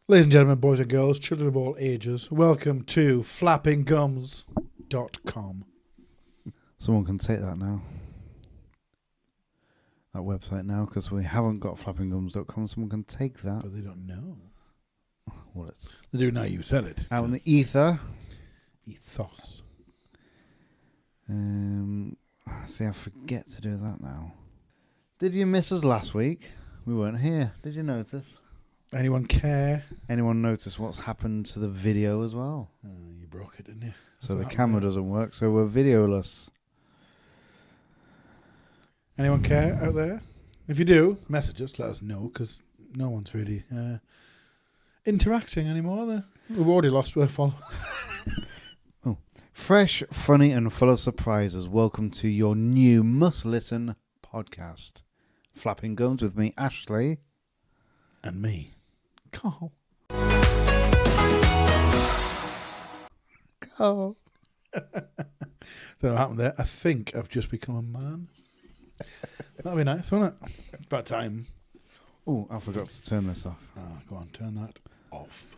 Ladies and gentlemen, boys and girls, children of all ages, welcome to flappinggums.com. Someone can take that now. That website now, because we haven't got flappinggums.com. Someone can take that. But they don't know. Well, it's They do now you said it. out in the ether. Ethos. See, I forget to do that now. Did you miss us last week? We weren't here. Did you notice? Anyone care? Anyone notice what's happened to the video as well? You broke it, didn't you? So the camera doesn't work, so we're videoless. Anyone care out there? If you do, message us, let us know, because no one's really interacting anymore. We've already lost our followers. Fresh, funny, and full of surprises. Welcome to your new must-listen podcast. Flapping Gums with me, Ashley. And me, Karl. Karl. Don't know what happened there. I think I've just become a man. That'll be nice, won't it? It's about time. Oh, I forgot to turn this off. Go on, turn that off.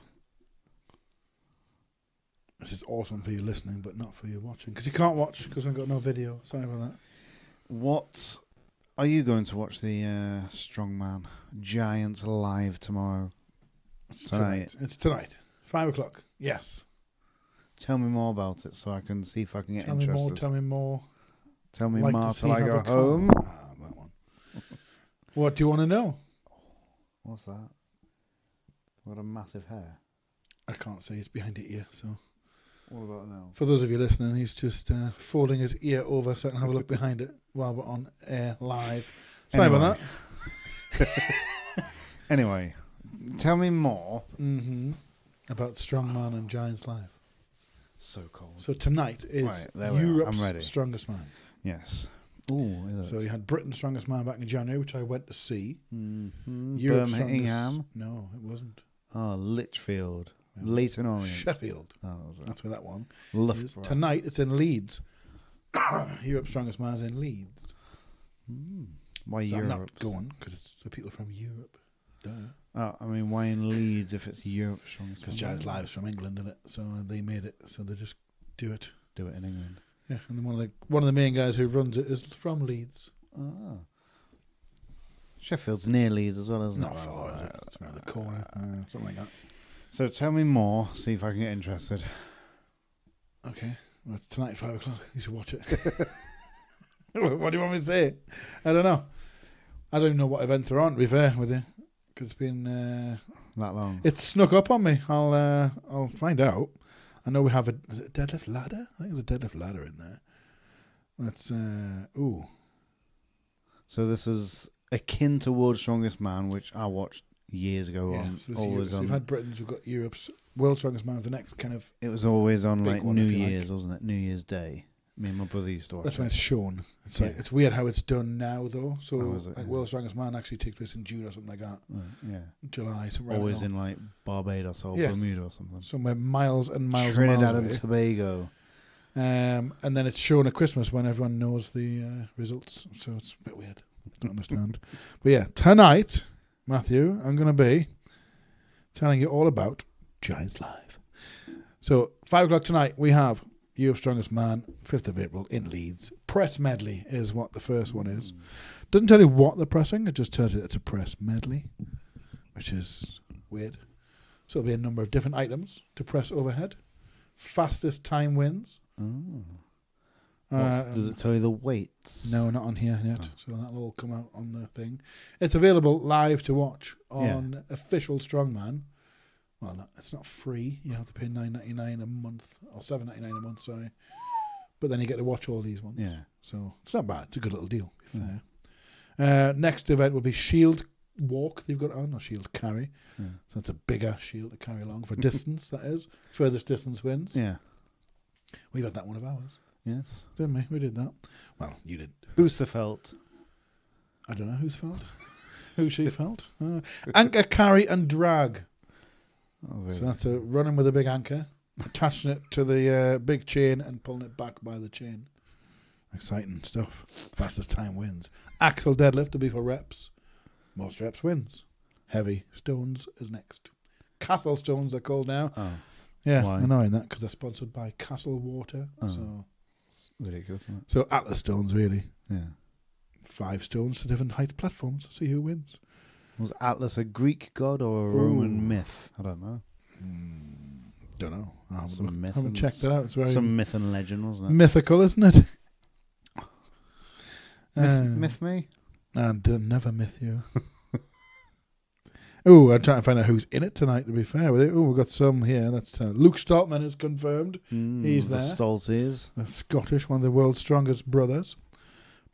This is awesome for you listening, but not for you watching. Because you can't watch, because I've got no video. Sorry about that. What are you going to watch the Strongman Giants live tomorrow? Tonight. It's tonight. 5 o'clock. Yes. Tell me more about it so I can see if I can get interested. Tell me more. Tell me Like more to till I see go have a home. that one. What do you want to know? What's that? What a massive hair. I can't say. It's behind your ear, so... What about now? For those of you listening, he's just folding his ear over so I can have a look behind it while we're on air live. Sorry about that. Anyway, tell me more. About Strongman and Giants Live. So cold. So tonight is right, Europe's Strongest Man. Yes. Ooh, is it? So you had Britain's Strongest Man back in January, which I went to see. Birmingham? No, it wasn't. Oh, Lichfield. Leighton Orient. Sheffield. Oh, that's where that one is. Right. Tonight it's in Leeds. Europe's Strongest Man is in Leeds. Why so Europe? I'm not going because it's the people from Europe. Duh. I mean, why in Leeds if it's Europe's Strongest? Because Giants Live's from England, isn't it? So they made it. So they just do it. Do it in England. Yeah, and then one of the main guys who runs it is from Leeds. Ah. Sheffield's near Leeds as well, isn't it? Not far, is it? It's around the corner, something like that. So tell me more, see if I can get interested. Okay. Well, it's tonight at 5 o'clock. You should watch it. What do you want me to say? I don't know. I don't even know what events are on, to be fair with you. Because it's been... that long? It's snuck up on me. I'll find out. I know we have is it a deadlift ladder? I think there's a deadlift ladder in there. That's... ooh. So this is akin to World's Strongest Man, which I watched years ago on. So always on. we've had Britain's, we've got Europe's World's Strongest Man, the next kind of... It was always on like one, New Year's, wasn't it? New Year's Day. Me and my brother used to watch That's it. when it's shown. It's like it's weird how it's done now, though. So like World's Strongest Man actually takes place in June or something like that. Yeah. July. Always in like Barbados or Bermuda or something. Somewhere miles and miles Trinidad and and Tobago. And then it's shown at Christmas when everyone knows the results. So it's a bit weird. I don't understand. But yeah, tonight, Matthew, I'm going to be telling you all about Giants Live. So 5 o'clock tonight, we have Europe's Strongest Man, 5th of April in Leeds. Press medley is what the first one is. Doesn't tell you what they're pressing, it just tells you it's a press medley, which is weird. So it'll be a number of different items to press overhead. Fastest time wins. Does it tell you the weights? No, not on here yet. So that'll all come out on the thing. It's available live to watch on Official Strongman. Well, no, it's not free. You have to pay $9.99 a month, or $7.99 a month, sorry. But then you get to watch all these ones. Yeah. So it's not bad. It's a good little deal, to be fair. Next event will be Shield Walk they've got on, or Shield Carry. So that's a bigger shield to carry along for distance, that is. Furthest distance wins. Yeah. We've had that one of ours. Yes. Didn't we? We did that. Well, you did. Boosterfelt. I don't know who's felt. Who she felt. Anchor, carry, and drag. Oh, so that's running with a big anchor, attaching it to the big chain and pulling it back by the chain. Exciting stuff. Fastest time wins. Axle deadlift to be for reps. Most reps wins. Heavy stones is next. Castle stones they're called now. Oh, Yeah, why? annoying that because they're sponsored by Castle Water. Oh. So ridiculous, isn't it? So Atlas stones, really. Yeah. 5 stones to different height platforms. See who wins. Was Atlas a Greek god or a Roman myth? I don't know. Don't know. I Some myth haven't and checked it out. It's very some myth and legend, wasn't it? mythical, isn't it? Myth me? And never myth you. Oh, I'm trying to find out who's in it tonight, to be fair with you. Oh, we've got some here. That's Luke Stoltman is confirmed. He's the there. Stolties. The Scottish, one of the world's strongest brothers.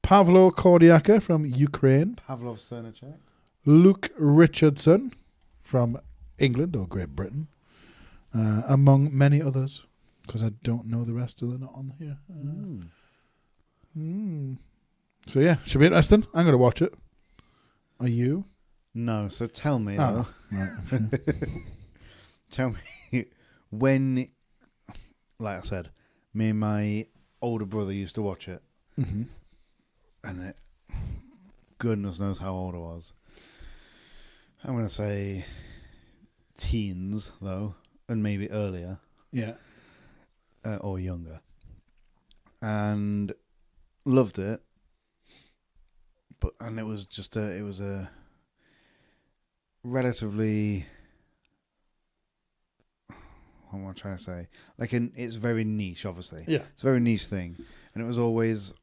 Pavlo Kordiaka from Ukraine. Pavlov Cernacek. Luke Richardson from England or Great Britain. Among many others. Because I don't know the rest of them not on here. So yeah, should be interesting. I'm going to watch it. Are you? No, so tell me though. Right. Tell me when, like I said, me and my older brother used to watch it. Mm-hmm. And goodness knows how old I was. I'm going to say teens, though, and maybe earlier. Yeah. Or younger. And loved it. And it was just a relatively, what am I trying to say? It's very niche, obviously. Yeah. It's a very niche thing. And it was always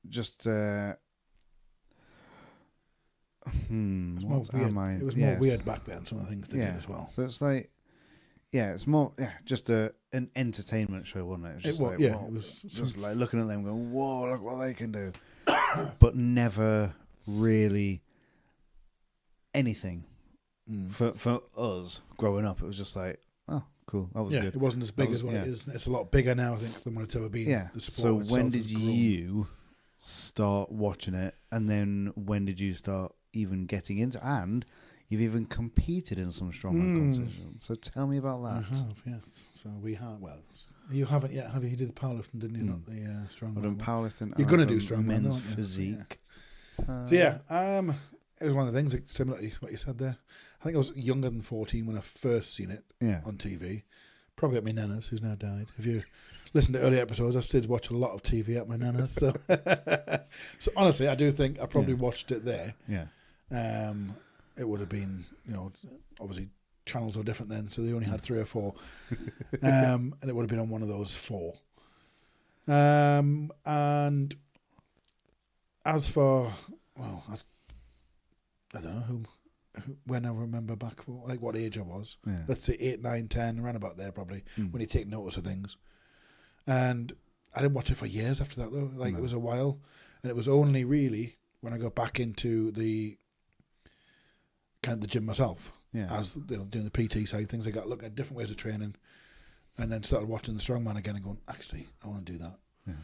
just, It was more weird back then, some of the things they did as well. So it's like, it's more, just an entertainment show, wasn't it? It was just like looking at them going, whoa, look what they can do. But never really anything. For us growing up, it was just like, oh, cool, that was good. It wasn't as big as what it is. It's a lot bigger now, I think, than what it's ever been. Yeah. The sport So when did you start watching it, and then when did you start even getting into? And you've even competed in some strongman competitions. So tell me about that. I have, yes. So we have. Well, you haven't yet, have you? You did the powerlifting, didn't you? Not the strongman. I've done powerlifting. You're going to do strongman, men's physique. It was one of the things, similar to what you said there. I think I was younger than 14 when I first seen it on TV. Probably at my nana's, who's now died. If you listen to early episodes, I did watch a lot of TV at my nana's. So, so honestly, I do think I probably watched it there. Yeah. It would have been, obviously channels were different then, so they only had 3 or 4, and it would have been on one of those 4. And as for, I don't know when I remember back for, like what age I was. Yeah. Let's say 8, 9, 10, around about there probably, when you take notice of things. And I didn't watch it for years after that though. It was a while, and it was only really when I got back into the kind of the gym myself. Yeah. As doing the PT side of things, I got looking at different ways of training, and then started watching the strongman again and going, actually, I want to do that. Yeah.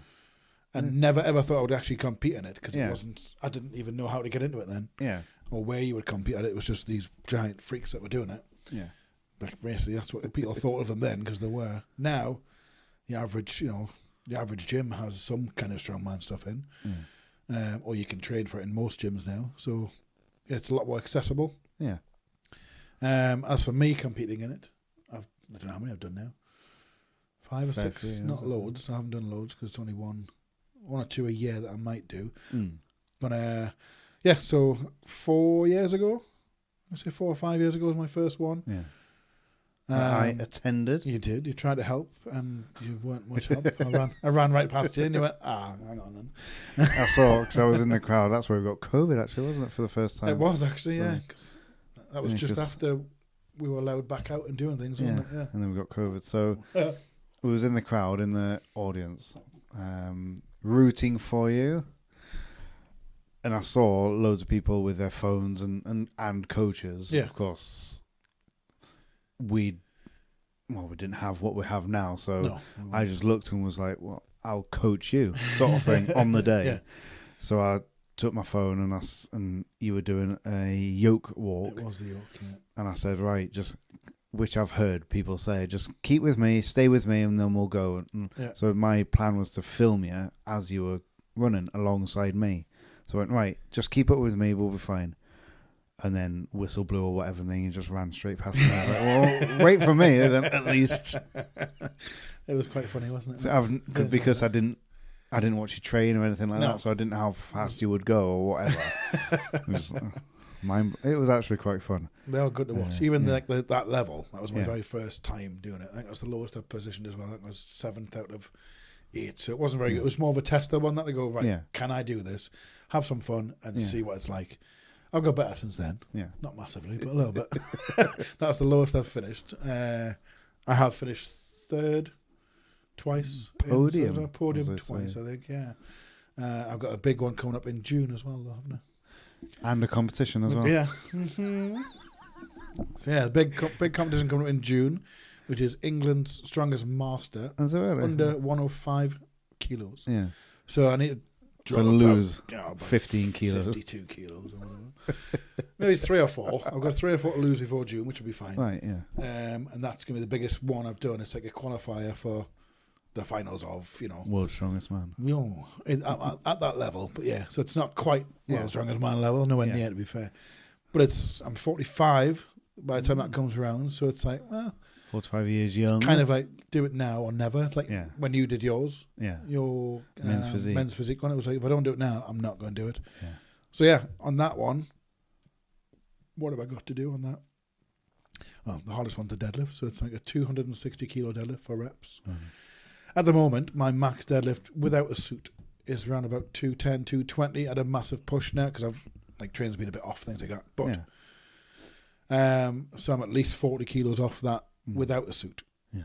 And never ever thought I would actually compete in it because it wasn't. I didn't even know how to get into it then. Yeah. Or where you would compete at it. It was just these giant freaks that were doing it. Yeah. But basically, that's what people thought of them then, because they were. Now, the average gym has some kind of strongman stuff in, or you can train for it in most gyms now. So it's a lot more accessible. Yeah. As for me competing in it, I don't know how many I've done now. 5 or 6, not loads. I haven't done loads because it's only one or 2 a year that I might do. But so 4 years ago, I say 4 or 5 years ago was my first one. Yeah. I attended. You did. You tried to help, and you weren't much help. I ran right past you, and you went, hang on then. I saw, because I was in the crowd. That's where we got COVID, actually, wasn't it, for the first time? It was, actually, because that was just after we were allowed back out and doing things, wasn't it? Yeah. And then we got COVID. So we was in the crowd, in the audience, rooting for you. And I saw loads of people with their phones and coaches. Yeah. Of course, we didn't have what we have now. So I just looked and was like, well, I'll coach you, sort of thing, on the day. Yeah. So I took my phone and you were doing a yoke walk. It was the yoke, yeah. And I said, right, which I've heard people say, just keep with me, stay with me, and then we'll go. So my plan was to film you as you were running alongside me. So I went, right, just keep up with me, we'll be fine. and then whistle blew or whatever, and then you just ran straight past me. I was like, well, wait for me then, at least. It was quite funny, wasn't it? So because I didn't watch you train or anything like that, so I didn't know how fast you would go or whatever. It was actually quite fun. They are good to watch. Even that level, that was my very first time doing it. I think that was the lowest I've positioned as well. I think I was 7th out of 8, so it wasn't very good. It was more of a tester one that to go, can I do this? Have some fun and see what it's like. I've got better since then. Yeah. Not massively, but a little bit. That was the lowest I've finished. I have finished 3rd twice. Podium twice, I think, yeah. I've got a big one coming up in June as well, though, haven't I? And a competition as well. Yeah. So the big competition coming up in June, which is England's strongest master under 105 kilos. Yeah. So I need to lose 15 kilos. 52 kilos or whatever. Maybe it's 3 or 4. I've got 3 or 4 to lose before June, which will be fine. Right, yeah. And that's going to be the biggest one I've done. It's like a qualifier for the finals of, World's Strongest Man. At that level. But yeah, so it's not quite World's Strongest Man level, nowhere near, to be fair. But I'm 45 by the time that comes around, so it's like, 45 years young. It's kind of like do it now or never. It's like when you did yours, your men's physique one, it was like, if I don't do it now, I'm not going to do it. Yeah. So on that one, what have I got to do on that? Well, the hardest one's the deadlift, so it's like a 260 kilo deadlift for reps. Mm-hmm. At the moment, my max deadlift without a suit is around about 210, 220 at a massive push now because I've training's been a bit off, things like that. But so I'm at least 40 kilos off that without a suit. Yeah.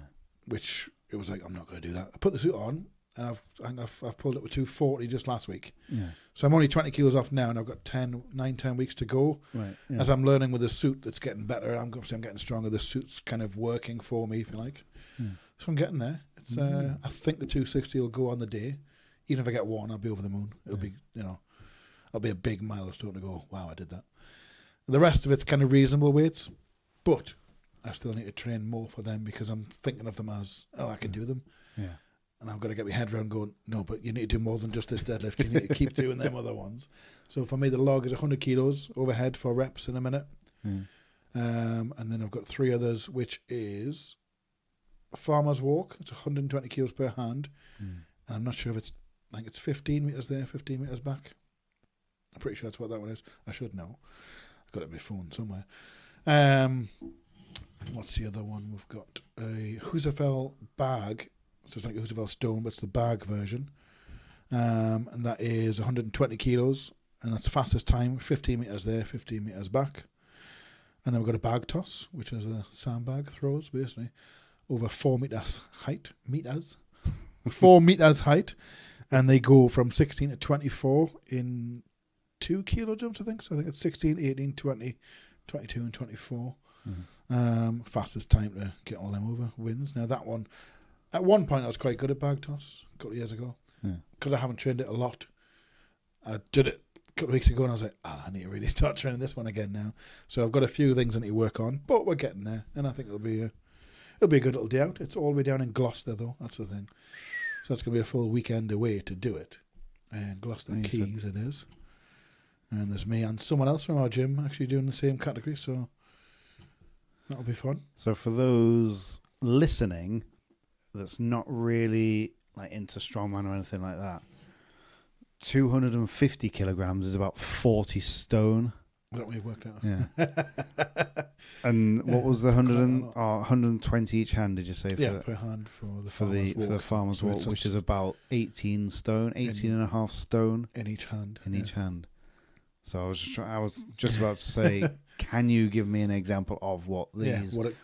Which it was like, I'm not going to do that. I put the suit on and I've pulled it with 240 just last week. Yeah. So I'm only 20 kilos off now and I've got 10 weeks to go. Right. Yeah. As I'm learning with the suit that's getting better, I'm getting stronger. The suit's kind of working for me, if you like. Mm. So I'm getting there. It's I think the 260 will go on the day. Even if I get one, I'll be over the moon. It'll be, I'll be a big milestone to go, wow, I did that. The rest of it's kind of reasonable weights, but I still need to train more for them because I'm thinking of them as, I can do them. Yeah. And I've got to get my head around going, no, but you need to do more than just this deadlift. You need to keep doing them other ones. So for me, the log is 100 kilos overhead for reps in a minute. Mm. And then I've got 3 others, which is a farmer's walk. It's 120 kilos per hand. Mm. And I'm not sure if it's 15 meters there, 15 meters back. I'm pretty sure that's what that one is. I should know. I've got it on my phone somewhere. What's the other one? We've got a Husafel bag. So it's like a Husafel stone, but it's the bag version. And that is 120 kilos. And that's fastest time, 15 meters there, 15 meters back. And then we've got a bag toss, which is a sandbag throws, basically, over 4 meters height. 4 meters height. And they go from 16 to 24 in 2 kilo jumps, I think. So I think it's 16, 18, 20, 22 and 24. Mm-hmm. Fastest time to get all them over wins. Now that one, at one point I was quite good at bag toss a couple of years ago. Because I haven't trained it a lot. I did it a couple of weeks ago and I was like, I need to really start training this one again now. So I've got a few things I need to work on, but we're getting there. And I think it'll be a good little day out. It's all the way down in Gloucester though, that's the thing. So it's going to be a full weekend away to do it. And Gloucester Keys it is. And there's me and someone else from our gym actually doing the same category, so that'll be fun. So for those listening that's not really into strongman or anything like that, 250 kilograms is about 40 stone. That we worked out. Yeah. And what was the 120 each hand? Did you say? Per hand for the farmer's walk, which is about 18 stone, 18 and a half stone in each hand. Each hand. So I was just about to say, can you give me an example of what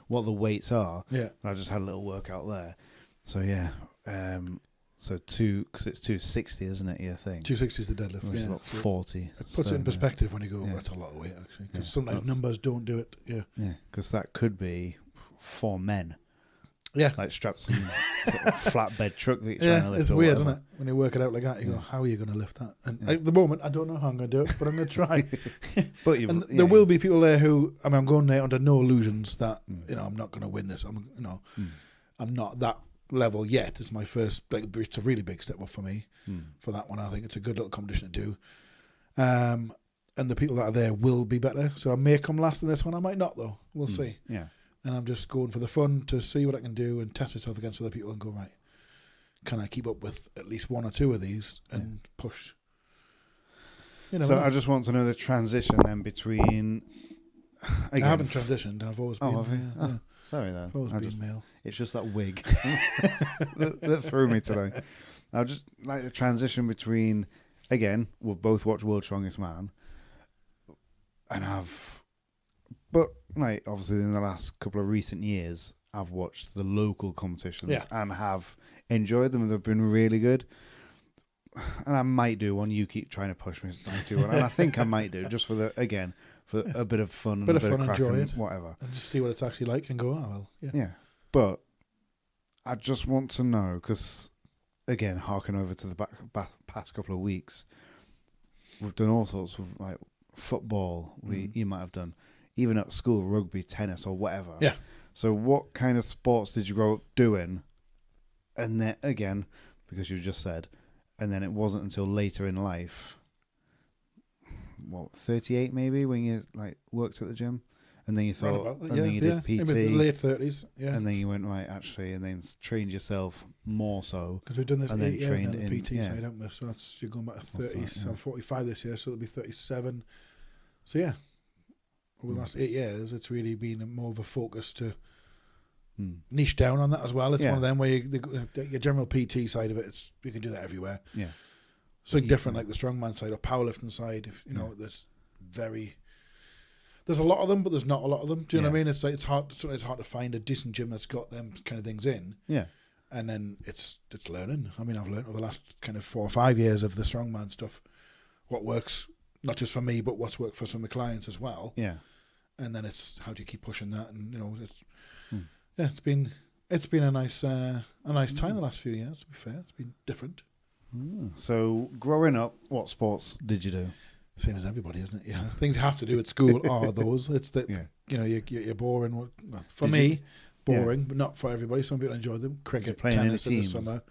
what the weights are? Yeah. I just had a little workout there. So because it's 260, isn't it? Your thing. 260 is the deadlift. Which is about 40. It puts it in perspective when you go, that's a lot of weight actually. Because sometimes numbers don't do it. Yeah. Yeah. Because that could be 4 men. Yeah. Strapped some sort of flatbed truck that you're trying to lift. It's weird, isn't it? When you work it out like that, you go, how are you going to lift that? And at the moment, I don't know how I'm going to do it, but I'm going to try. But there will be people there who, I'm going there under no illusions that, I'm not going to win this. I'm not that level yet. It's my first, it's a really big step up for me for that one. I think it's a good little competition to do. And and the people that are there will be better. So I may come last in this one. I might not, though. We'll see. Yeah. And I'm just going for the fun to see what I can do and test myself against other people and go, right, can I keep up with at least one or two of these and push? So I just want to know the transition then between... Again, I haven't transitioned. I've always been... have you? Oh, sorry then. I've always been male. It's just that wig that threw me today. I just like the transition between... Again, we've both watched World's Strongest Man. And But, like, obviously in the last couple of recent years, I've watched the local competitions and have enjoyed them. They've been really good. And I might do one. You keep trying to push me to do one. And I think I might do, just for a bit of fun. Bit of fun, enjoy it. Whatever. And just see what it's actually like and go, oh, well, yeah. Yeah. But I just want to know, because, again, harking over to the past couple of weeks, we've done all sorts of, like, football. You might have done. Even at school, rugby, tennis, or whatever. Yeah. So what kind of sports did you grow up doing? And then, again, because you just said, and then it wasn't until later in life, 38 maybe, when you like worked at the gym? And then you thought, then you did PT. Maybe the late 30s, And then you went, right, actually, and then trained yourself more so. Because we've done this 8 years now, the PT yeah. side, haven't we? So you're going back to 30, so I'm 45 this year, so it'll be 37. So yeah, over the last 8 years, it's really been more of a focus to niche down on that as well. It's one of them where your general PT side of it, you can do that everywhere. Yeah. Something different like the strongman side or powerlifting side. If you know, there's a lot of them, but there's not a lot of them. Do you know what I mean? It's like it's hard to find a decent gym that's got them kind of things in. Yeah. And then it's learning. I mean, I've learned over the last kind of 4 or 5 years of the strongman stuff, what works not just for me, but what's worked for some of the clients as well. Yeah. And then it's how do you keep pushing that? And it's been a nice time the last few years. To be fair, it's been different. So growing up, what sports did you do? Same as everybody, isn't it? Yeah, things you have to do at school are those. It's that you're boring. For me, boring, but not for everybody. Some people enjoy them. Cricket, tennis in the summer.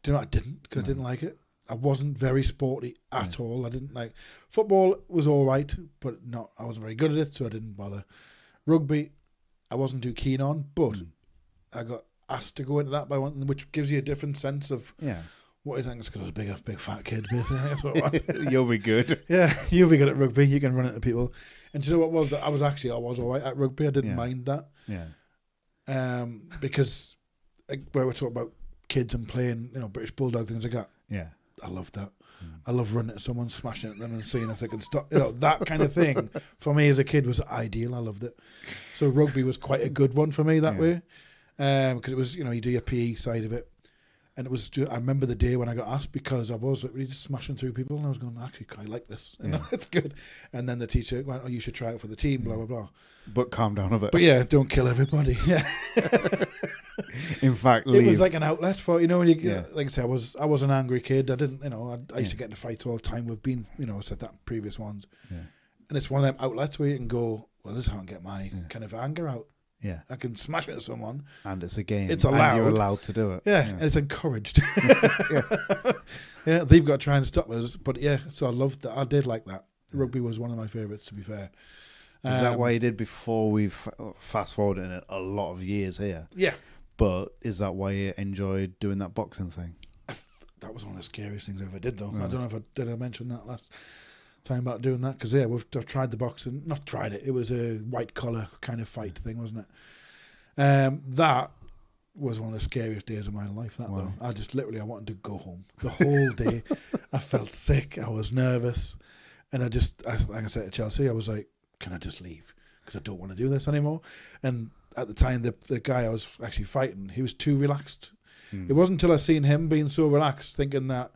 Do you know what? I didn't, because I didn't like it. I wasn't very sporty at all. I didn't like football. Was all right, but I wasn't very good at it, so I didn't bother. Rugby, I wasn't too keen on, but I got asked to go into that by one, which gives you a different sense of what I think. It's because I was a big fat kid. That's what it was. You'll be good. Yeah, you'll be good at rugby. You can run into people. And do you know what was that? I was all right at rugby. I didn't mind that. Yeah. Because where we're talking about kids and playing, British Bulldog things like that. Yeah. I love that. I love running at someone, smashing at them and seeing if they can stop. That kind of thing for me as a kid was ideal. I loved it. So rugby was quite a good one for me that way. Because it was, you do your PE side of it. And it was, I remember the day when I got asked, because I was really just smashing through people and I was going, actually, I like this. It's good. And then the teacher went, you should try it for the team, blah, blah, blah. But calm down a bit. But yeah, don't kill everybody. Yeah. In fact, leave. It was like an outlet for, when you like I said, I was an angry kid. I didn't, I used to get into fights all the time. We've been, I said that in previous ones. Yeah. And it's one of them outlets where you can go, well, this is how I get my kind of anger out. Yeah. I can smash it at someone. And it's a game. It's allowed. And you're allowed to do it. Yeah. And it's encouraged. Yeah. They've got to try and stop us. But so I loved that. I did like that. Rugby was one of my favourites, to be fair. Is that why you did before we've fast forwarded in a lot of years here? Yeah. But is that why you enjoyed doing that boxing thing? That was one of the scariest things I ever did, though. I don't know if I mentioned that last time about doing that, because I've tried the boxing. Not tried it. It was a white collar kind of fight thing, wasn't it? That was one of the scariest days of my life. Though I just literally I wanted to go home the whole day. I felt sick. I was nervous, and like I said to Chelsea, I was like, can I just leave? Because I don't want to do this anymore. And at the time, the guy I was actually fighting, he was too relaxed. It wasn't until I seen him being so relaxed, thinking that,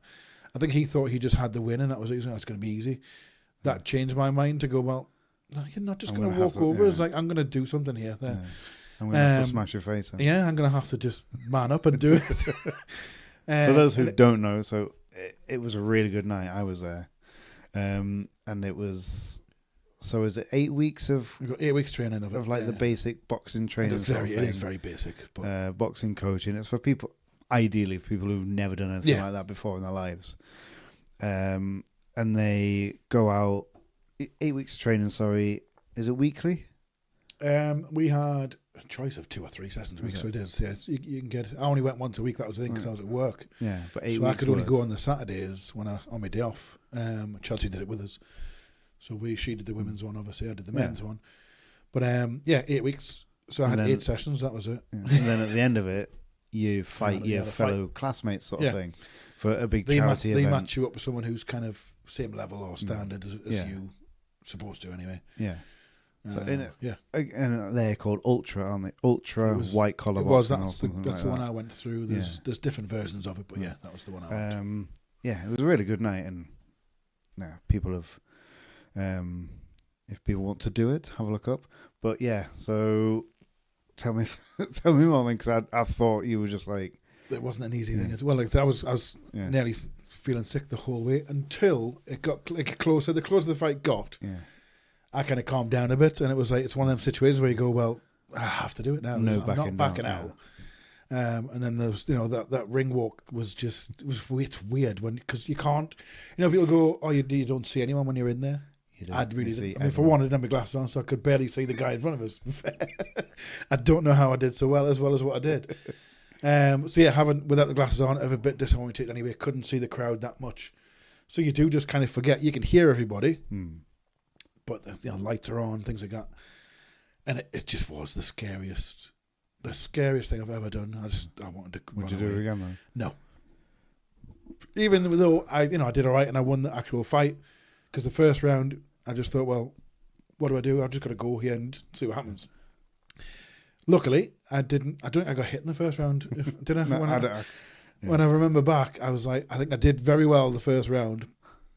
I think he thought he just had the win and that was it. It's going to be easy. That changed my mind to go, well, no, you're not just going to walk over. It's like, I'm going to do something here. There. Yeah. I'm going to have to smash your face in. Yeah, I'm going to have to just man up and do it. For those who don't know, so it was a really good night. I was there. And it was... So is it 8 weeks of... We've got 8 weeks training of it. The basic boxing training. It is very basic. But boxing coaching. It's for people, ideally, for people who've never done anything like that before in their lives. And they go out, 8 weeks of training. Sorry, is it weekly? We had a choice of 2 or 3 sessions a week, so it is. Yeah, you can get. I only went once a week. That was the thing because I was at work. Yeah, but 8 weeks. So I could only go on the Saturdays when on my day off. Chelsea did it with us, so she did the women's one. Obviously, I did the men's one. But 8 weeks. So I had 8 sessions. That was it. Yeah. And then at the end of it, you fight your fellow classmates, sort of thing, for a big charity event. They match you up with someone who's kind of same level or standard as you supposed to anyway. Yeah. So and they're called Ultra, aren't they? Ultra white collar. It was. That's the one I went through. There's different versions of it, but that was the one I went. Yeah, it was a really good night, and people have. If people want to do it, have a look up. But yeah, so tell me more, because I thought you were just like. It wasn't an easy thing as well. Like I was nearly feeling sick the whole way until it got closer. The closer the fight got. Yeah. I kind of calmed down a bit, and it was like it's one of them situations where you go, well, I have to do it now. I'm not backing out. And then there was, that ring walk was just it's weird because you can't, people go, oh, you don't see anyone when you're in there. I'd really see. I mean, for one, I didn't have my glasses on, so I could barely see the guy in front of us. I don't know how I did so well as what I did. Without the glasses on, I was a bit disappointed anyway. Couldn't see the crowd that much, so you do just kind of forget. You can hear everybody. But the lights are on, things like that, and it just was the scariest thing I've ever done. I wanted to. Would you do it again, though? No. Even though I did all right and I won the actual fight, because the first round I just thought, well, what do? I've just got to go here and see what happens. Luckily, I didn't. I don't think I got hit in the first round. Did I? When I remember back, I was like, I think I did very well the first round.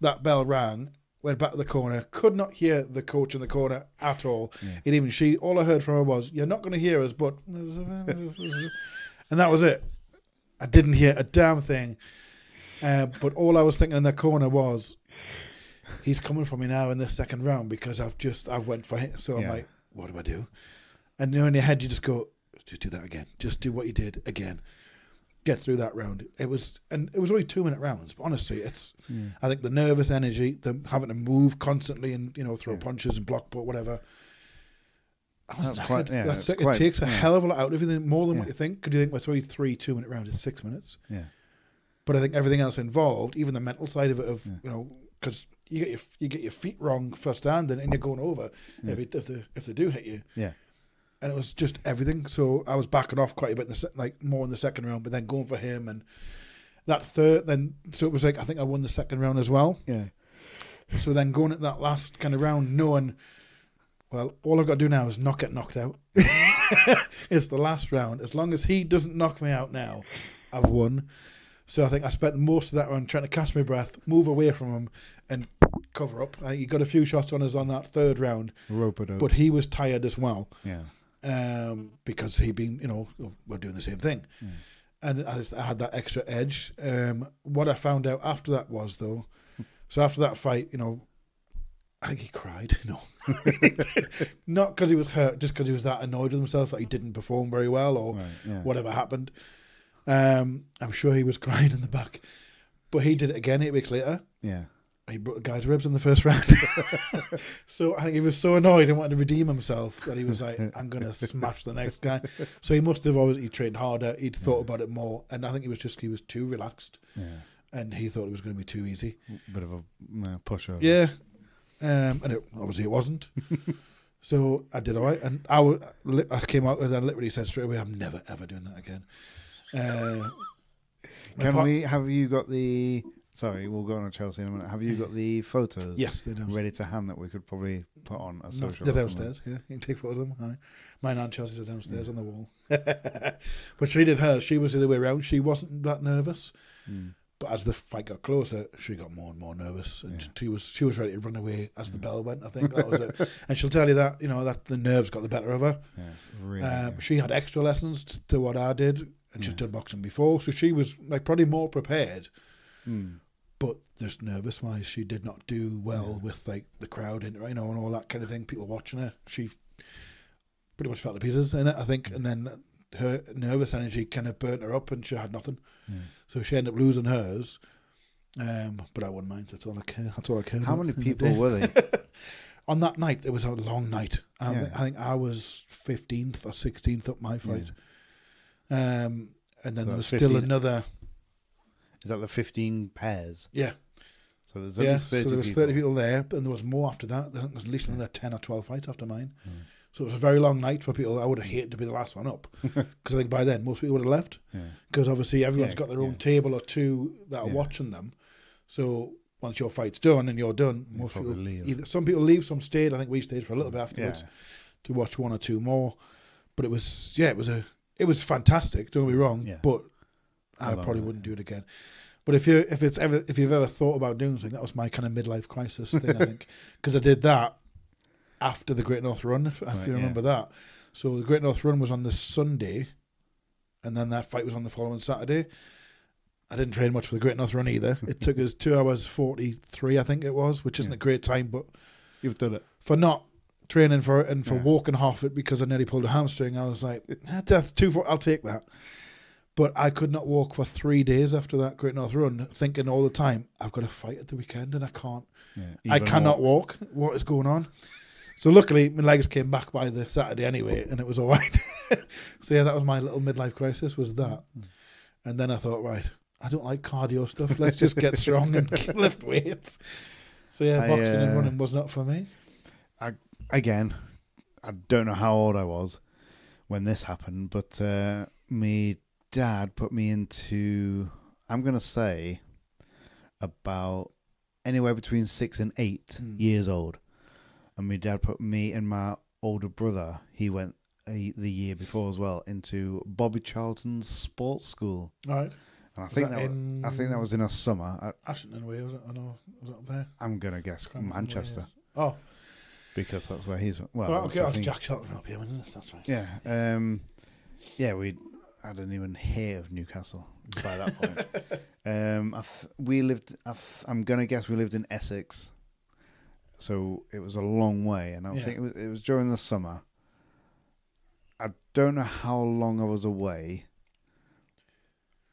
That bell rang. Went back to the corner, could not hear the coach in the corner at all. Yeah. All I heard from her was, "You're not going to hear us," but and that was it. I didn't hear a damn thing. But all I was thinking in the corner was, he's coming for me now in this second round because I went for him. So I'm like, what do I do? And in your head you just go, just do that again. Just do what you did again. Get through that round. It was only 2-minute rounds, but honestly, I think the nervous energy, the having to move constantly and throw punches and block, but whatever. It takes a hell of a lot out of you, more than what you think. Because you think we're 3 2-minute rounds, it's 6 minutes. Yeah. But I think everything else involved, even the mental side of it, because you get your feet wrong for standing and you're going over if they do hit you. Yeah. And it was just everything. So I was backing off quite a bit, more in the second round, but then going for him and that third. So it was like I think I won the second round as well. Yeah. So then going at that last kind of round, knowing, well, all I've got to do now is not get knocked out. It's the last round. As long as he doesn't knock me out now, I've won. So I think I spent most of that round trying to catch my breath, move away from him, and cover up. He got a few shots on us on that third round, but he was tired as well. Yeah. Because he'd been, we're doing the same thing. Mm. And I had that extra edge. What I found out after that was, though, so after that fight, I think he cried, Not because he was hurt, just because he was that annoyed with himself that he didn't perform very well or whatever happened. I'm sure he was crying in the back. But he did it again 8 weeks later. Yeah. He broke the guy's ribs in the first round. So I think he was so annoyed and wanted to redeem himself that he was like, I'm going to smash the next guy. So he must have he trained harder. He'd thought about it more. And I think he was too relaxed. Yeah. And he thought it was going to be too easy. Bit of a pushover. Yeah. And obviously it wasn't. So I did all right. And I came out with that and literally said straight away, I'm never, ever doing that again. Have you got the... Sorry, we'll go on to Chelsea in a minute. Have you got the photos? Yes, they're downstairs. Ready to hand that we could probably put on a social. They're downstairs, yeah. You can take photos of them. Hi. Mine and Chelsea's are downstairs on the wall. But she did hers. She was the other way around. She wasn't that nervous. Mm. But as the fight got closer, she got more and more nervous. And she was ready to run away as the bell went, I think. That was it. And she'll tell you that, that the nerves got the better of her. Yeah, it's really she had extra lessons to what I did. And she's done boxing before. So she was probably more prepared. Mm. But just nervous-wise, she did not do well with the crowd and and all that kind of thing. People watching her, she pretty much fell to pieces in it, I think. And then her nervous energy kind of burnt her up, and she had nothing. Yeah. So she ended up losing hers. But I wouldn't mind. That's all I care. That's all I care. How about many in the people day. were they? On that night? It was a long night. Yeah. I think I was 15th or 16th up my fight. And then So there was 15 still another. Is that the 15 pairs? Yeah. So there's at least 30 so there was people. 30 people there, and there was more after that. I think there was at least another 10 or 12 fights after mine. So it was a very long night for people. I would have hated to be the last one up, because I think by then most people would have left. Because obviously everyone's got their own table or two that are watching them. So once your fight's done and you're done, most people leave. Some people leave, some stayed. I think we stayed for a little bit afterwards to watch one or two more. But it was it was fantastic. Don't get me wrong, but I probably wouldn't do it again. But if you've ever thought about doing something, that was my kind of midlife crisis thing. I think because I did that after the Great North Run, if you remember that. So the Great North Run was on the Sunday, and then that fight was on the following Saturday. I didn't train much for the Great North Run either. It took us 2 hours 43, I think it was, which isn't a great time, but you've done it for not training for it and for walking half it because I nearly pulled a hamstring. I was like, that's too far. I'll take that. But I could not walk for 3 days after that Great North Run, thinking all the time, I've got a fight at the weekend and I can't. I cannot walk. What is going on? So luckily, my legs came back by the Saturday anyway, and it was all right. So yeah, that was my little midlife crisis, was that. And then I thought, right, I don't like cardio stuff. Let's just get strong and lift weights. So yeah, boxing and running was not for me. I don't know how old I was when this happened, but my dad put me into, I'm going to say, about anywhere between 6 and 8 years old. And my dad put me and my older brother, he went the year before as well, into Bobby Charlton's sports school. Right. And I think that was in a summer. Ashton way, was it? I know. Was it up there? I'm going to guess Manchester. Oh. Because that's where he's... Well, okay, Jack Charlton up here, isn't it? That's right. Yeah. I didn't even hear of Newcastle by that point. I'm going to guess we lived in Essex. So it was a long way. And I think it was during the summer. I don't know how long I was away.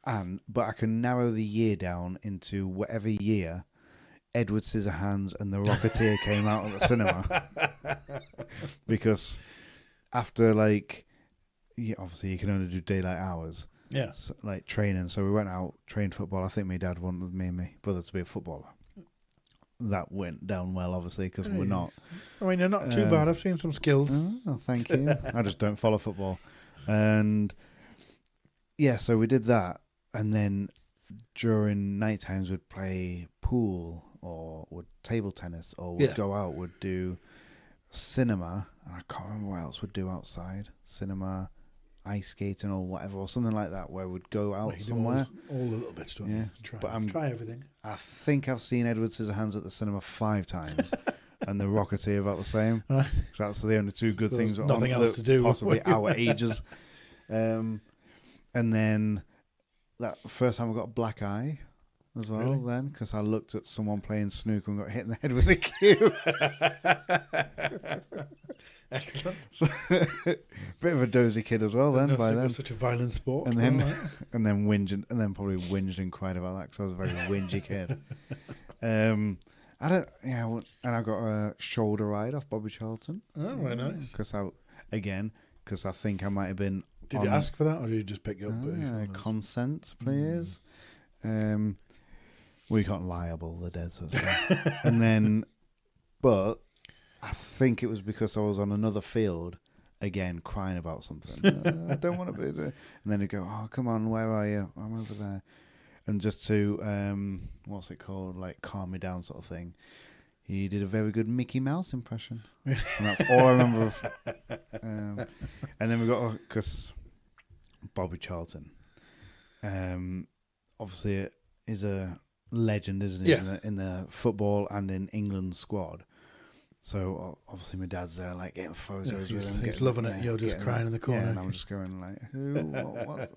But I can narrow the year down into whatever year Edward Scissorhands and the Rocketeer came out at the cinema. Because after, obviously you can only do daylight hours. Yeah. So, training. So we went out, trained football. I think my dad wanted me and my brother to be a footballer. That went down well, obviously, because we're not. I mean, you're not too bad. I've seen some skills. Oh, thank you. I just don't follow football. And, yeah, so we did that. And then during night times, we'd play pool or would table tennis or would go out, would do cinema. And I can't remember what else we'd do outside. Cinema, ice skating or whatever, or something like that, where we'd go out somewhere. All the little bits, don't you? Try everything. I think I've seen Edward Scissorhands at the cinema 5 times. And the Rocketeer about the same. Right. So that's the only 2 good things. Nothing else to do. Possibly our ages. And then that first time I got a black eye as well, then, because I looked at someone playing snooker and got hit in the head with a cue. Excellent. So, bit of a dozy kid as well then. By then, such a violent sport. And then, probably whinged and cried about that because I was a very whingy kid. And I got a shoulder ride off Bobby Charlton. Oh, very nice. Because I think I might have been. Did you ask for that, or did you just pick it up? Consent, please. We can't liable the dead, sort of thing. And then, but I think it was because I was on another field again, crying about something. I don't want to be there. And then he'd go, "Oh, come on, where are you? I'm over there." And just to what's it called, calm me down, sort of thing. He did a very good Mickey Mouse impression. And that's all I remember of. And then we got, because Bobby Charlton, obviously is a legend, isn't he, in the football and in England squad. So obviously my dad's there, getting photos with him. He's loving it. You're just crying in the corner. Yeah, and I'm just going who, what?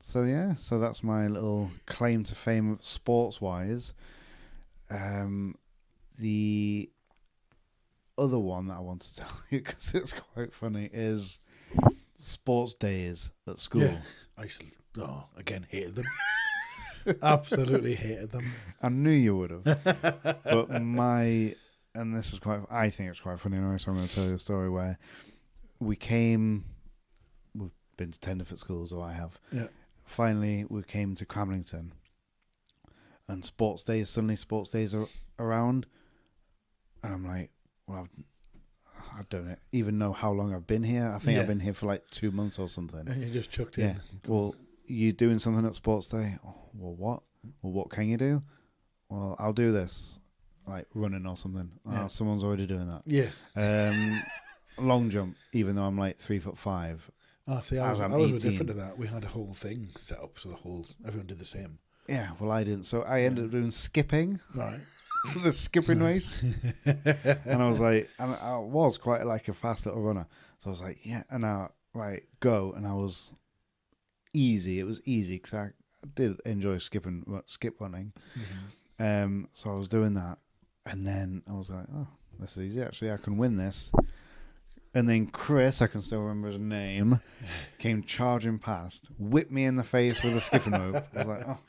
So that's my little claim to fame sports-wise. The other one that I want to tell you, because it's quite funny, is sports days at school. Yeah. I again hated them. Absolutely hated them. I knew you would have. But and this is I think it's quite funny anyway, so I'm going to tell you a story where we've been to 10 different schools, or I have. Yeah. Finally, we came to Cramlington, and suddenly sports days are around, and I'm like, well, I don't even know how long I've been here. I think I've been here for like 2 months or something. And you just chucked in. Well, you doing something at sports day? Oh, well, what? Well, what can you do? Well, I'll do this, like running or something. Yeah. Someone's already doing that. Yeah. Long jump, even though I'm like 3'5". Oh, see, I was different to that. We had a whole thing set up so everyone did the same. Yeah, well, I didn't. So I ended up doing skipping. Right. The skipping race. And I was like, and I was quite like a fast little runner. So I was like, yeah, and I, go. And I was easy. It was easy because I did enjoy skip running. Mm-hmm. So I was doing that. And then I was like, oh, this is easy. Actually, I can win this. And then Chris, I can still remember his name, came charging past, whipped me in the face with a skipping rope. I was like, oh,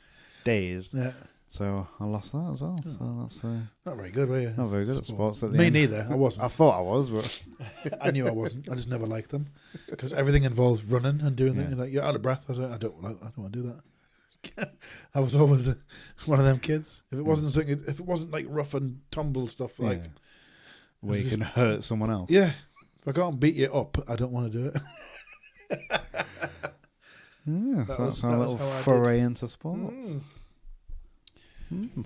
dazed. Yeah. So I lost that as well. So that's not very good, were you? Not very good at sports. At the Me end. neither. I wasn't. I thought I was, but I knew I wasn't. I just never liked them because everything involves running and doing that. You're like, you're out of breath. I was like, I don't want to do that. I was always one of them kids. If it wasn't like rough and tumble stuff, like where you can hurt someone else. Yeah. If I can't beat you up, I don't want to do it. So that's our little foray into sports.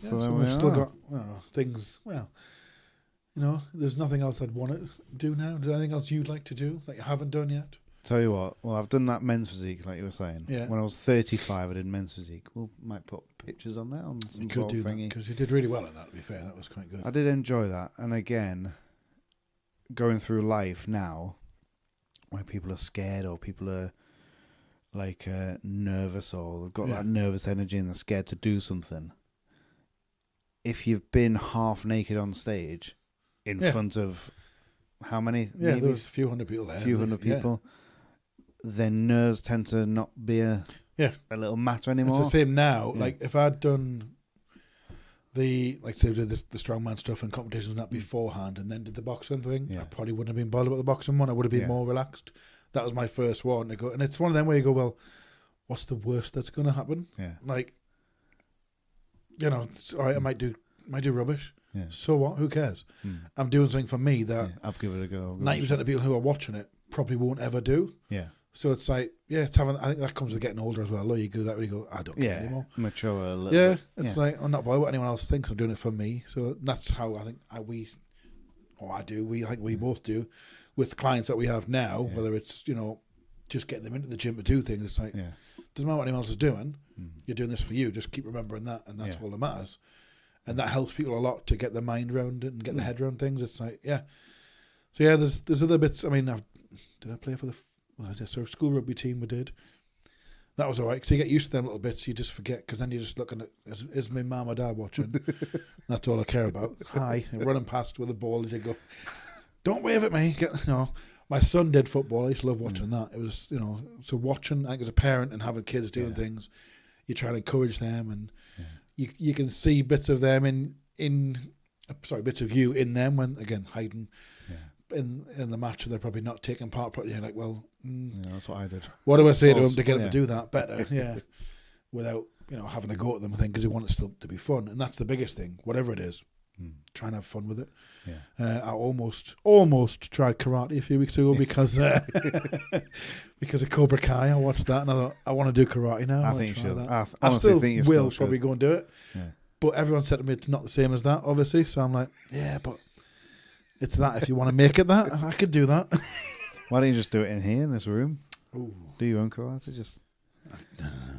So we've still got things. Well, there's nothing else I'd want to do now. Is there anything else you'd like to do that you haven't done yet? Tell you what. Well, I've done that men's physique, like you were saying. Yeah. When I was 35, I did men's physique. We might put pictures on that on some sort of thingy. Because you did really well at that. To be fair, that was quite good. I did enjoy that, and again, going through life now, where people are scared or people are like nervous or they've got that nervous energy and they're scared to do something. If you've been half naked on stage in front of how many? Yeah, there was a few hundred people there. A few hundred people. Then nerves tend to not be a little matter anymore. It's the same now. Yeah. Like if I'd done the strongman stuff and competitions and that beforehand and then did the boxing thing, I probably wouldn't have been bothered about the boxing one. I would have been more relaxed. That was my first one to go, and it's one of them where you go, well, what's the worst that's going to happen? Yeah. Like, it's all right, I might do rubbish. Yeah. So what? Who cares? I'm doing something for me that I'll give it a go. 90% of people who are watching it probably won't ever do. Yeah. So it's like, it's having. I think that comes with getting older as well. You do that, where you go, I don't care anymore. Mature a little. Yeah, it's like I'm not bothered what anyone else thinks. I'm doing it for me. So that's how I think I do. I think we both do with clients that we have now. Yeah. Whether it's just getting them into the gym to do things. It's like doesn't matter what anyone else is doing. You're doing this for you. Just keep remembering that, and that's all that matters. And that helps people a lot to get their mind around it and get their head around things. It's like So there's other bits. I mean, did I play for the school rugby team? We did. That was all right because you get used to them little bits. You just forget because then you're just looking at is my mum or dad watching? That's all I care about. Hi, running past with the ball as you go. Don't wave at me. My son did football. I used to love watching that. It was so watching. I think as a parent and having kids doing things, you try to encourage them and you can see bits of them bits of you in them when again hiding. In the match and they're probably not taking part, but you're like, well, that's what I did. What do I say to them to get them to do that better? Without having to go at them, I think, because you want it still to be fun, and that's the biggest thing. Whatever it is, try and have fun with it. I almost tried karate a few weeks ago because because of Cobra Kai. I watched that and I thought I want to do karate now. I think you should. I still will probably go and do it. But everyone said to me it's not the same as that, obviously. So I'm like, but. It's that if you want to make it that, I could do that. Why don't you just do it in here, in this room? Ooh. Do your own karate. Just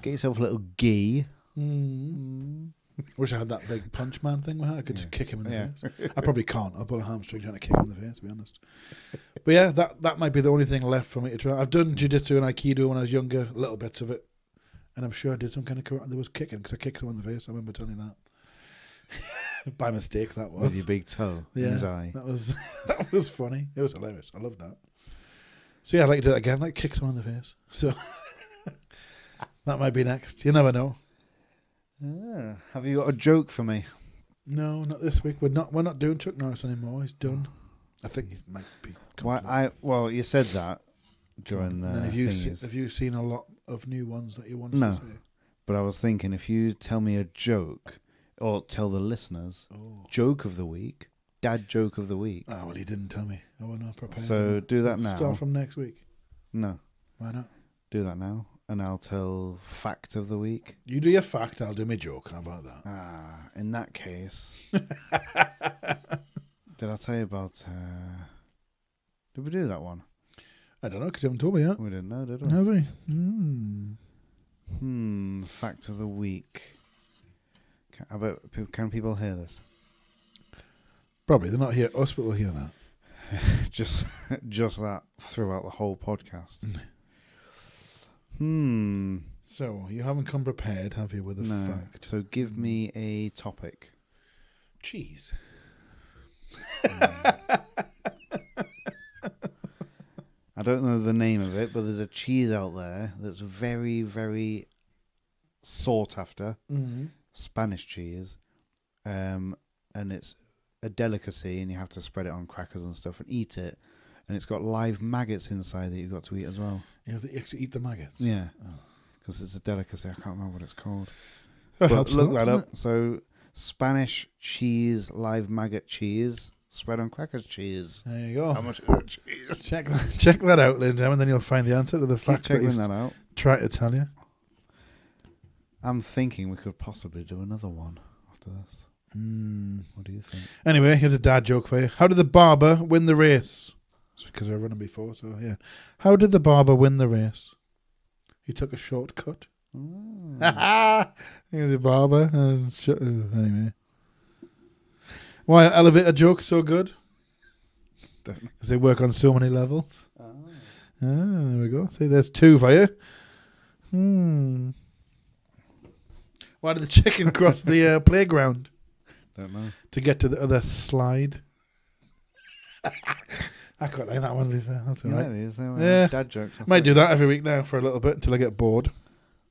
get yourself a little gi. Wish I had that big punch man thing. I could just kick him in the face. I probably can't. I'll pull a hamstring trying to kick him in the face, to be honest. But that might be the only thing left for me to try. I've done jiu-jitsu and aikido when I was younger, little bits of it. And I'm sure I did some kind of karate. There was kicking, because I kicked him in the face. I remember telling you that. By mistake, that was. With your big toe in his eye. That was funny. It was hilarious. I loved that. So I'd like to do that again, like kick someone in the face. So that might be next. You never know. Have you got a joke for me? No, not this week. We're not doing Chuck Norris anymore. He's done. I think he might be. Well, you said that during the. And have you seen a lot of new ones that you want to say? But I was thinking, if you tell me a joke, or tell the listeners, joke of the week, dad joke of the week. Oh, well, he didn't tell me. I was not prepared. So do that now. Start from next week. No. Why not? Do that now, and I'll tell fact of the week. You do your fact, I'll do my joke. How about that? In that case, did I tell you about? Did we do that one? I don't know, because you haven't told me yet. We didn't know, did we? Has he? Fact of the week. Can people hear this? Probably. They're not hear us, but they'll hear that. just that throughout the whole podcast. So, you haven't come prepared, have you, with a fact? So, give me a topic. Cheese. I don't know the name of it, but there's a cheese out there that's very, very sought after. Mm-hmm. Spanish cheese. And it's a delicacy, and you have to spread it on crackers and stuff and eat it. And it's got live maggots inside that you've got to eat as well. You have to actually eat the maggots? Yeah. Because it's a delicacy. I can't remember what it's called. But look that up. So, Spanish cheese, live maggot cheese, spread on crackers cheese. There you go. How much cheese? Check that out, ladies and gentlemen, then you'll find the answer to the fact. Keep checking that out. Try to tell you. I'm thinking we could possibly do another one after this. What do you think? Anyway, here's a dad joke for you. How did the barber win the race? It's because I've run him before, so yeah. How did the barber win the race? He took a shortcut. Here's a barber. Anyway. Why are elevator jokes so good? Because they work on so many levels. There we go. See, there's two for you. Why did the chicken cross the playground? Don't know. To get to the other slide. I quite like that one, to be fair. That's all right. Yeah. Dad jokes. Might do that every week now for a little bit until I get bored.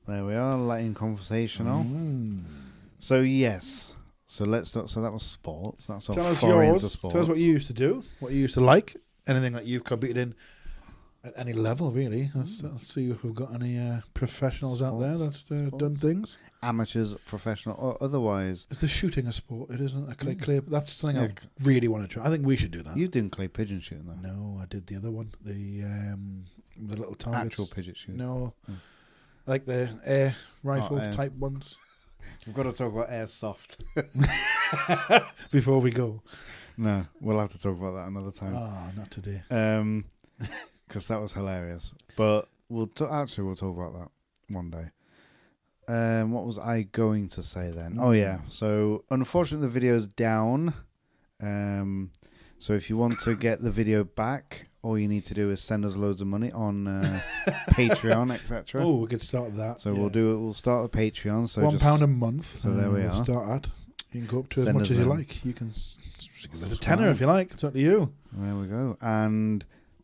There we are, lighting conversational. So, yes. So let's start. So that was sports. That's all. Tell us yours. Tell us what you used to do. What you used to like. Anything that you've competed in at any level, really. Let's see if we've got any professionals out there that's done things. Amateurs, professional, or otherwise. Is the shooting a sport? It isn't a clay. That's something I really want to try. I think we should do that. You've done clay pigeon shooting, though. No, I did the other one. The little targets. Actual pigeon shooting. No, like the air rifle type ones. We've got to talk about airsoft before we go. No, we'll have to talk about that another time. Oh, not today. Because that was hilarious. But we'll talk about that one day. What was I going to say then? Oh yeah. So unfortunately the video's down. So if you want to get the video back, all you need to do is send us loads of money on Patreon, etc. Oh, we could start that. So we'll start the Patreon. So £1 a month. So there we are. Start at. You can go up to as much as you like. You can. There's a tenner if you like. It's up to you. There we go.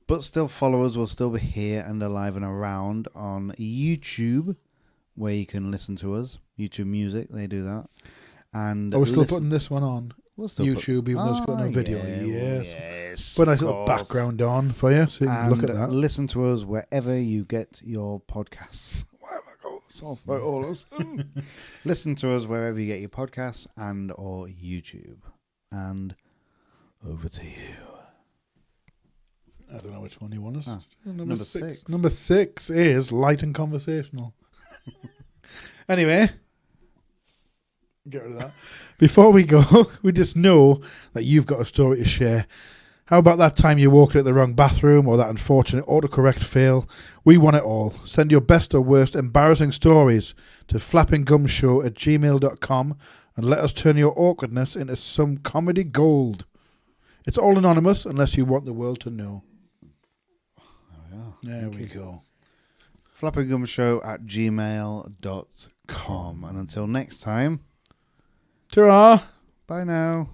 But still, followers will still be here and alive and around on YouTube, where you can listen to us. YouTube Music, they do that. And we're still putting this one on YouTube, even though it's got no video. Yes. Put a nice little background on for you, so you can look at that. Listen to us wherever you get your podcasts. Listen to us wherever you get your podcasts and or YouTube. And over to you. I don't know which one you want us. Number 6. Number 6 is light and conversational. Anyway, get rid of that. Before we go, we just know that you've got a story to share. How about that time you walked at the wrong bathroom or that unfortunate autocorrect fail? We want it all. Send your best or worst embarrassing stories to flappinggumshow@gmail.com and let us turn your awkwardness into some comedy gold. It's all anonymous unless you want the world to know. There we go. flappinggumshow@gmail.com. And until next time, ta-ra! Bye now.